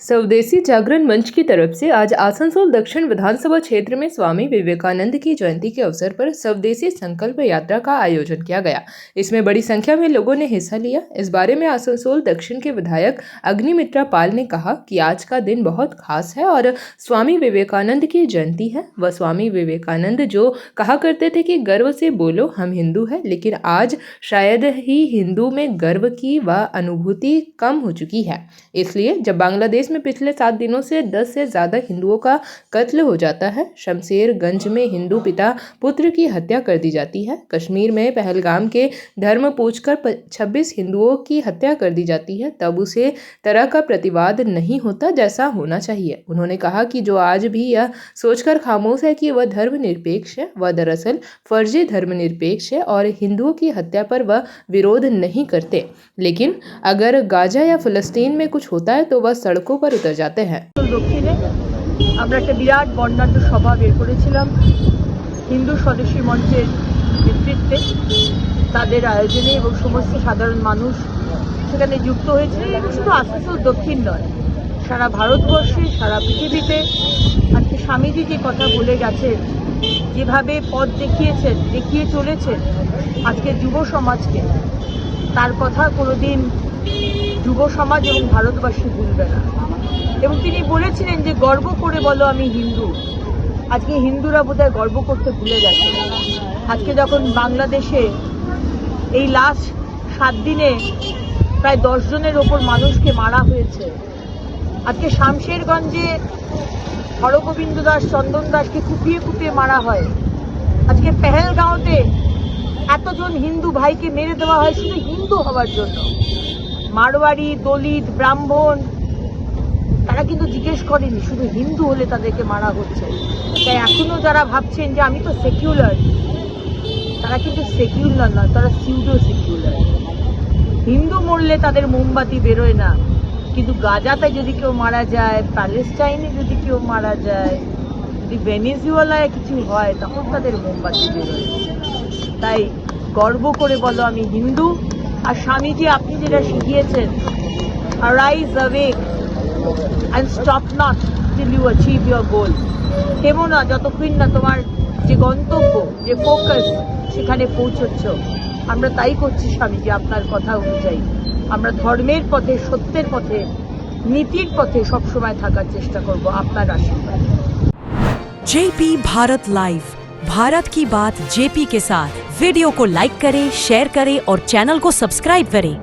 स्वदेशी जागरण मंच की तरफ से आज आसनसोल दक्षिण विधानसभा क्षेत्र में स्वामी विवेकानंद की जयंती के अवसर पर स्वदेशी संकल्प यात्रा का आयोजन किया गया। इसमें बड़ी संख्या में लोगों ने हिस्सा लिया। इस बारे में आसनसोल दक्षिण के विधायक अग्निमित्रा पाल ने कहा कि आज का दिन बहुत खास है और स्वामी विवेकानंद की जयंती है। वह स्वामी विवेकानंद जो कहा करते थे कि गर्व से बोलो हम हिंदू हैं, लेकिन आज शायद ही हिंदू में गर्व की वह अनुभूति कम हो चुकी है। इसलिए जब बांग्लादेश में पिछले 7 दिनों से 10 से ज्यादा हिंदुओं का कत्ल हो जाता है, शमशेरगंज में हिंदू पिता पुत्र की हत्या कर दी जाती है, कश्मीर में पहलगाम के धर्म पूछकर 26 हिंदुओं की हत्या कर दी जाती है, तब उसे तरह का प्रतिवाद नहीं होता जैसा होना चाहिए। उन्होंने कहा कि जो आज भी यह सोचकर खामोश है कि वह धर्मनिरपेक्ष है, वह दरअसल फर्जी धर्मनिरपेक्ष है और हिंदुओं की हत्या पर वह विरोध नहीं करते, लेकिन अगर गाजा या फिलिस्तीन में कुछ होता है तो वह सड़कों पर उतर जाते हैं। দক্ষিণে আমরা একটা বিরাট বর্ণাঢ্য সভা বের করেছিলাম হিন্দু স্বদেশী মঞ্চের নেতৃত্বে, তাদের আয়োজনে এবং সমস্ত সাধারণ মানুষ সেখানে যুক্ত হয়েছিলেন। এবং শুধু আসানসোল দক্ষিণ নয়, সারা ভারতবর্ষে সারা পৃথিবীতে আজকে স্বামীজি যে কথা বলে গেছেন, যেভাবে পথ দেখিয়ে চলেছেন আজকে যুব সমাজকে, তার কথা কোনোদিন যুব সমাজ এবং ভারতবাসী ভুলবে না। এবং তিনি বলেছিলেন যে গর্ব করে বলো আমি হিন্দু। আজকে হিন্দুরা বোধহয় গর্ব করতে ভুলে গেছে। আজকে যখন বাংলাদেশে এই লাস্ট 7 দিনে প্রায় 10 জনের ওপর মানুষকে মারা হয়েছে, আজকে শামশেরগঞ্জে হরগোবিন্দ দাস চন্দন দাসকে কুপিয়ে মারা হয়, আজকে পেহেলগাঁওতে এতজন হিন্দু ভাইকে মেরে দেওয়া হয় শুধু হিন্দু হওয়ার জন্য। মারওয়ারি, দলিত, ব্রাহ্মণ তারা কিন্তু জিজ্ঞেস করেনি, শুধু হিন্দু হলে তাদেরকে মারা হচ্ছে। তাই এখনো যারা ভাবছেন যে আমি তো সেকুলার, তারা কিন্তু সেকুলার নয়, তারা সিউডো সেকুলার। হিন্দু মরলে তাদের মোমবাতি বেরোয় না, কিন্তু গাজাতে যদি কেউ মারা যায়, প্যালেস্টাইনে যদি কেউ মারা যায়, যদি ভেনেজুয়েলায় কিছু হয়, তখন তাদের মোমবাতি বেরোয়। তাই গর্ব করে বলো আমি হিন্দু। আর স্বামীজি আপনি যেটা শিখিয়েছেন, arise awake and stop not till you achieve your goal, থেমো না যতক্ষণ না তোমার যে গন্তব্য, যে ফোকাস সেখানে পৌঁছচ্ছ। আমরা তাই করছি স্বামীজি, আপনার কথা অনুযায়ী আমরা ধর্মের পথে, সত্যের পথে, নীতির পথে সবসময় থাকার চেষ্টা করব আপনার আশীর্বাদ। जेपी भारत लाइव, भारत की बात जेपी के साथ। वीडियो को लाइक करें, शेयर करें और चैनल को सब्सक्राइब करें।